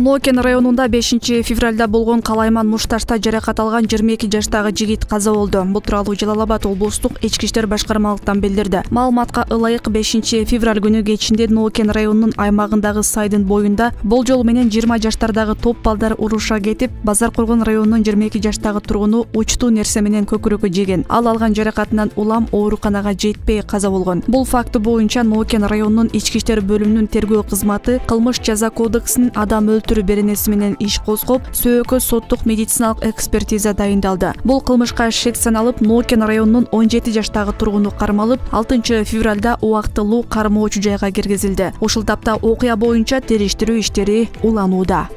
Нокен районунда 5-февралда болгон Калайман Мушташта жаракат алган 22 жаштагы жигит каза болду. Бул тууралуу Жалал-Абад облустук ички иштер башкармалыктан билдирди. Маалыматка ылайык 5-февраль күнү кечинде Нокен районунун аймагындагы сайдын боюнда болжол менен 20 жаштардагы топ балдар уруша кетип, Базар Кургон районунун 22 жаштагы тургуну учтуу нерсе менен көкүрөгү жеген. Ал алган жаракатынан улам ооруканага жетпей каза болгон. Бул факты боюнча Нокен районунун ички иштер бөлүмүнүн тергөө кызматы кылмыш жаза кодексинин адам өлтүрүү беренеси менен иш козгоп, сөөгө соттук медициналык экспертиза дайындалды. Бул кылмышка шек саналып, Нокен районунун 17 жаштагы тургуну кармалып, 6 февралда убактылуу кармоочу жайга киргизилди. Ушул тапта окуя боюнча териштирүү иштери уланууда.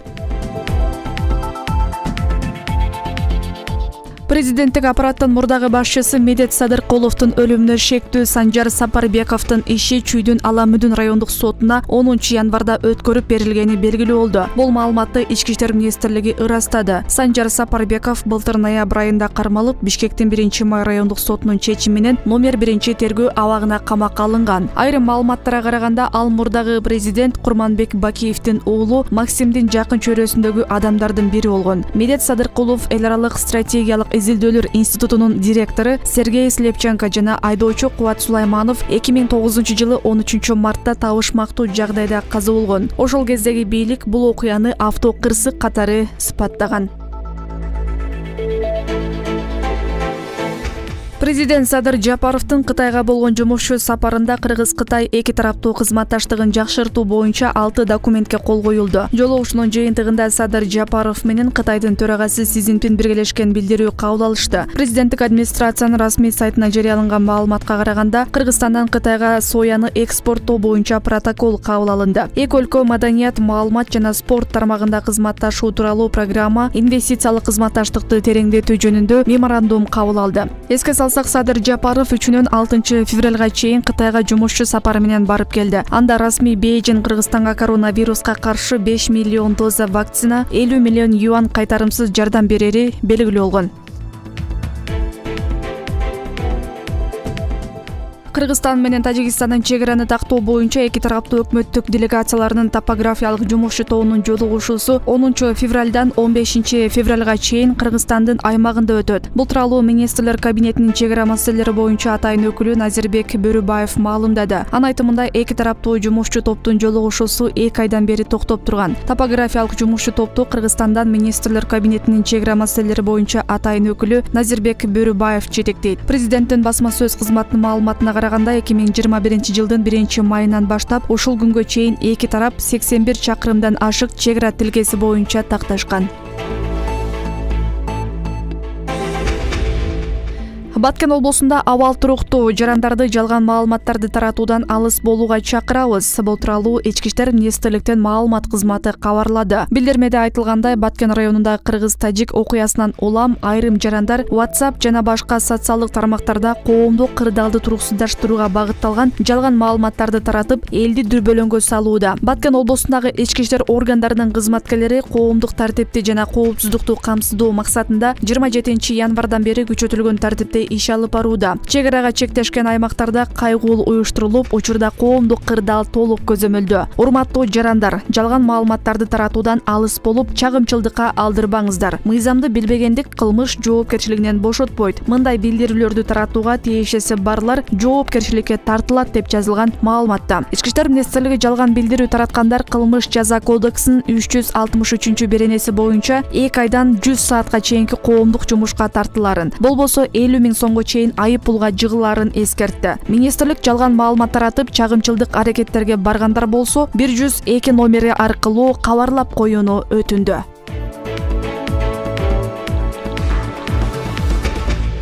Президенттик аппараттын мурдагы башчысы Медет Садыркуловдун өлүмүнө шектүү Санжар Сапарбековдун иши Чүйдүн Аламүдүн райондук сотуна 10 январда өткөрүп берилгени белгилүү болду. Бул маалыматты Ички иштер министрлиги ырастады. Санжар Сапарбеков былтыр ноябрь айында кармалып, Бишкектин 1-май райондук сотунун чечими менен номер 1-тергөө абагына камакка алынган. Айрым маалыматтарга караганда, ал мурдагы президент Курманбек Бакиевдин уулу Максимдин жакын чөйрөсүндөгү адамдардын бири болгон. Медет Садыркулов эл аралык стратегиялык изилдөөлөр институтунун директору Сергей Слепченко жана айдоочу Кубат Сулайманов 2009-жылы 13 мартта табышмактуу жагдайда каза болгон. Ошол кездеги бийлик бул окуяны автокырсык катары сыпаттаган. Президент Садыр Жапаровдун Кытайга болгон жумушчу сапарында Кыргыз-Кытай эки тараптуу кызматташтыгын жакшыртуу боюнча 6 документке кол коюлду. Жолугушуунун жыйынтыгында Садыр Жапаров менен Кытайдын төрагасы Си Цзиньпин биргелешкен билдирүү кабыл алышты. Президенттик администрациянын расмий сайтына жарыяланган маалыматка караганда, Кыргызстандан Кытайга сояны экспорттоо боюнча протокол кабыл алынды. Эки өлкө маданият, маалымат жана спорт тармагында кызматташуу тууралуу программа, инвестициялык кызматташтыкты тереңдетүү жөнүндө меморандум кабыл алды. Эске Садыр Жапаров 3-6 февралга чейин Кытайга жумушчу сапары менен барып келди. Анда расмий Бейжин Кыргызстанга коронавируска каршы 5 миллион доза вакцина, 50 миллион юан кайтарымсыз жардам берери белгилүү болгон. Кыргызстан менен Тажикстандын чек-араны тактоо боюнча эки тараптуу өкмөттүк делегацияларынын топографиялык жумушчу тобунун жолугушуусу 10 февралдан 15 февралга чейин Кыргызстандын аймагында өтөт. Бул тууралуу министрлер кабинетинин чек-ара маселелери боюнча атайын өкүлү Назирбек Бөрүбаев маалымдады. Анын айтымында, эки тараптуу жумушчу топтун жолугушуусу 2 айдан бери токтоп турган. Топографиялык жумушчу топту Кыргызстандан министрлер кабинетинин чек-ара маселелери боюнча атайын өкүлү Назирбек Бөрүбаев жетектейт. Президенттин басма сөз кызматынын маалыматына караганда, 2021-жылдын 1-майынан баштап ушул күнгө чейин эки тарап 81 чакырымдан ашык чек-ара тилкеси боюнча такташкан. Баткен облусунда абал туруктуу, жарандарды жалган маалыматтарды таратуудан алыс болууга чакырабыз. Бул тууралуу Ички иштер министрликтин маалымат кызматы кабарлады. Билдирмеде айтылгандай, Баткен районунда кыргыз-тажик окуясынан улам айрым жарандар WhatsApp жана башка социалдык тармактарда коомдук кырдаалды туруксуздаштырууга багытталган жалган маалыматтарды таратып, элди дүрбөлөңгө салууда. Баткен облусундагы ички иштер органдарынын кызматкерлери коомдук тартипти жана коопсуздукту камсыздоо максатында 27 январдан бери күчөтүлгөн тартипте иш алып барууда. Чек-арага чектешкен аймактарда кайгуул уюштурулуп, учурда коомдук кырдаал толук көзөмөлдө. Урматтуу жарандар, жалган маалыматтарды таратуудан алыс болуп, чагымчылдыкка алдырбаңыздар. Мыйзамды билбегендик кылмыш жоопкерчилигинен бошотпойт. Мындай билдирүүлөрдү таратууга тиешеси барлар жоопкерчиликке тартылат деп жазылган маалыматта. Ички иштер министрлиги жалган билдирүү тараткандар кылмыш жаза кодексинин 363 беренеси боюнча 2 айдан 100 саатка чейинки коомдук жумушка тартыларын, болбосо 50 000 сомго чейин айып пулга жыгыларын эскертти. Министрлик жалган маалымат таратып, чагымчылдык аракеттерге баргандар болсо 102 номери аркылуу кабарлап коюуну өтүндү.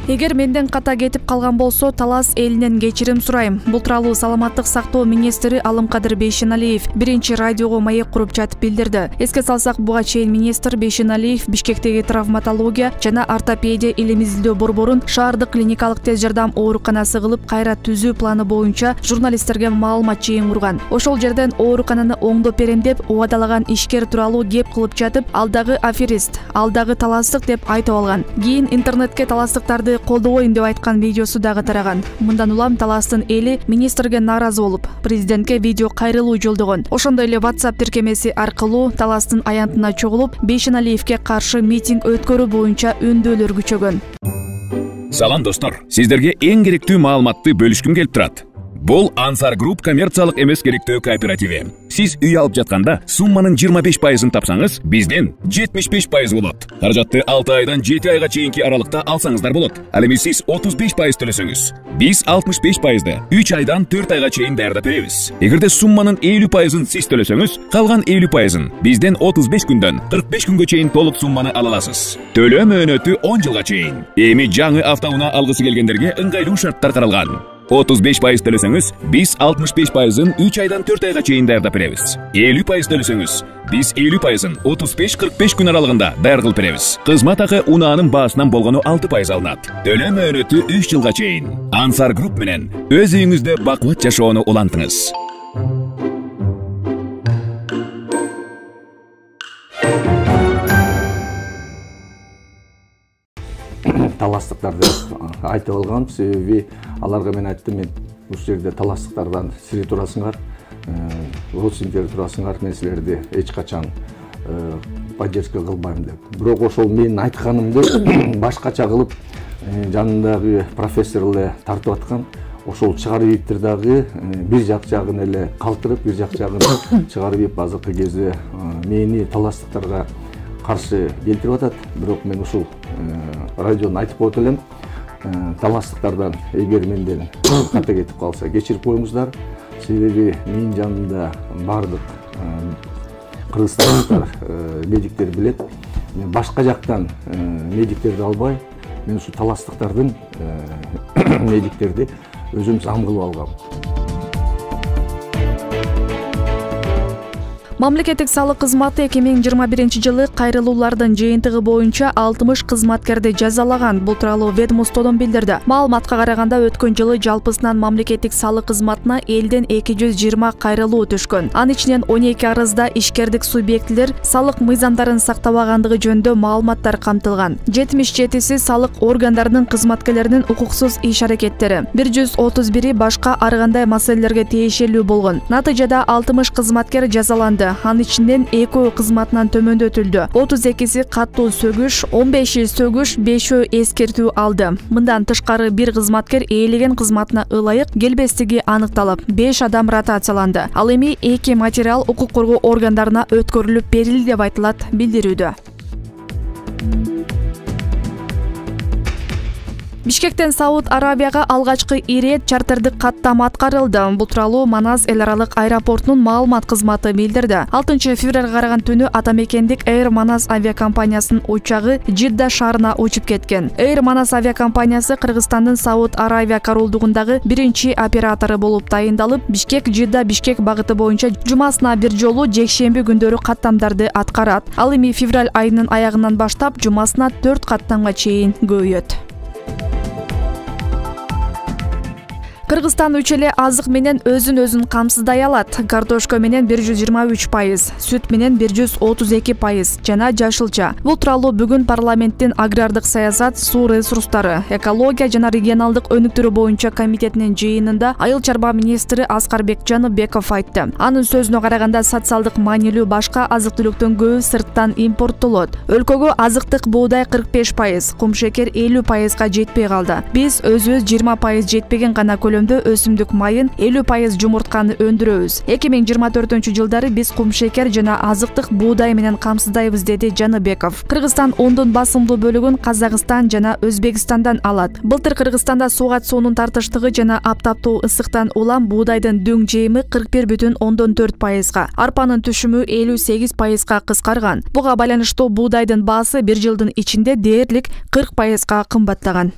Эгер менден ката кетип калган болсо, Талас элинен кечирим сурайм. Бул тууралуу саламаттык сактоо министри Алымкадыр Бейшеналиев 1-радиого маек куруп жатып билдирди. Эске салсак, буга чейин министр Бейшеналиев Бишкектеги травматология жана ортопедия илим изилдөө борборун шаардык клиникалык тез жардам ооруканасы кылып кайра түзүү планы боюнча журналисттерге маалымат жыйындырган. Ошол жерден оорукананы оңдоп берем деп убадалаган ишкер тууралуу кеп кылып жатып, алдагы аферист, алдагы таластык деп айтып алган. Кийин интернетке таластыктарды колдобойм деп айткан видеосу дагы тараган. Мындан улам таластын эли министрге нааразы болуп, президентке видео кайрылуу жолдогон. Ошондой эле WhatsApp тиркемеси аркылуу таластын аянтына чогулуп, Бейшеналиевке каршы митинг өткөрүү боюнча үндөөлөр күчөгөн. Салам достор, сиздерге эң керектүү маалыматты бөлүшкүм келип турат. Бул Ансар Групп коммерциялык эмес керектөө кооперативи. Сиз үй алып жатканда сумманын 25%-ын тапсаңыз, бизден 75% болот. Каражатты 6 айдан 7 айга чейинки аралыкта алсаңыздар болот. Ал эми сиз 35% төлөсөңүз, биз 65%ды 3 айдан 4 айга чейин даярдап беребиз. Эгерде сумманын 50%-ын сиз төлөсөңүз, калган 50%-ын бизден 35 күндөн 45 күнгө чейин толук сумманы ала аласыз. Төлөө мөөнөтү 10 жылга чейин. Эми жаңы автоунаа алгысы келгендерге ыңгайлуу шарттар каралган. 35% төлөсөңүз, биз 65%-ын 3 айдан 4 айга чейин даярдап беребиз. 50% төлөсөңүз, биз 50%-ын 35-45 күн аралыгында даяр кылып беребиз. Кызмат акы унаанын баасынан болгону 6% алынат. Төлөө мөөнөтү 3 жылга чейин. Ансар Групп менен өз үйүңүздө бакыт жашоону улантыңыз. Таластыктарды айтып алгам, себеби аларга мен айттым, мен ушул жерде таластыктардан сиз турасыңар, родственниктер турасыңар, мен силерди эч качан поддержка кылбайм деп. Бирок ошол менин айтканымды башкача кылып, жанындагы профессор эле тартып аткан. Ошол чыгарып ийиптир дагы бир жагын эле калтырып, бир жагын чыгарып ийип, азыркы кезде мени таластыктарга каршы келтирип атат. Бирок мен ушул радиону айтып коет элем, таластыктардан эгер менден ката кетип калса кечирип коюңуздар. Себеби менин жанымда бардык кыргызстандыктар, медиктер билет. Мен башка жактан медиктерди албай, мен ушул таластыктардын медиктерди өзүм зам кылып алгам. Мамлекеттик салык кызматы 2021-жылы кайрылуулардын жыйынтыгы боюнча 60 кызматкерди жазалаган. Бул тууралуу ведомстводон билдирди. Маалыматка караганда өткөн жылы жалпысынан мамлекеттик салык кызматына элден 220 кайрылуу түшкөн. Анын ичинен 12 арызда ишкердик субъектилер салык мыйзамдарын сактабагандыгы жөнүндө маалыматтар камтылган. 77си салык органдарынын кызматкерлеринин укуксуз иш-аракеттери, 131 башка ар кандай маселелерге тиешелүү болгон. Натыйжада 60 кызматкер жазаланды. Анын ичинен 2 кызматынан төмөндөтүлдү. 32си каттуу сөгүш, 15 сөгүш, 5 эскертүү алды. Мындан тышкары бир кызматкер ээлеген кызматына ылайык келбестиги аныкталып, 5 адам ротацияланды. Ал эми 2 материал укук коргоо органдарына өткөрүлүп берилди деп айтылат билдирүүдө. Бишкектен Сауд Арабияга алгачкы ирет чартердик каттама аткарылды. Бул тууралуу Манас эл аралык аэропортунун маалымат кызматы билдирди. 6 февралга караган түнү атамекендик Air Manas авиакомпаниясынын учагы Жидда шаарына учуп кеткен. Air Manas авиакомпаниясы Кыргызстандын Сауд Арабия королдугундагы биринчи оператору болуп тайындалып, Бишкек багыты боюнча жумасына бир жолу жекшемби күндөрү каттамдарды аткарат. Ал эми февраль айынын аягынан баштап жумасына 4 каттамга чейин көбөйөт. Кыргызстан үч эле азык менен өзүн камсыздай алат. Картошка менен 123%, сүт менен 132% жана жашылча. Бул тууралуу бүгүн парламенттин агрардык саясат, суу ресурстары, экология жана регионалдык өнүктүрүү боюнча комитетинин жыйынында айыл чарба министри Аскарбек Жаныбеков айтты. Анын сөзүнө караганда социалдык маанилүү башка азык-түлүктөн көбү сырттан импорттолот. Өлкөгө азыктык буудай 45%, кумшекер 50%га жетпей калды. Биз өзүбүз 20% жетпеген гана өсүмдүк майын 50% жумуртканы өндүрөбүз. 2024-жылдары биз кумшекер жана азыктык буудай менен камсыздайбыз, деди Жаныбеков. Кыргызстан ондон басымдуу бөлүгүн Казакстан жана Өзбекстандан алат. Былтыр Кыргызстанда суугат суунун тартыштыгы жана аптаптуу ысыктан улам буудайдын дүң жейими 41,4%га, арпанын түшүмү 58%га кыскарган. Буга байланыштуу буудайдын баасы бир жылдын ичинде дээрлик 40%га кымбаттаган.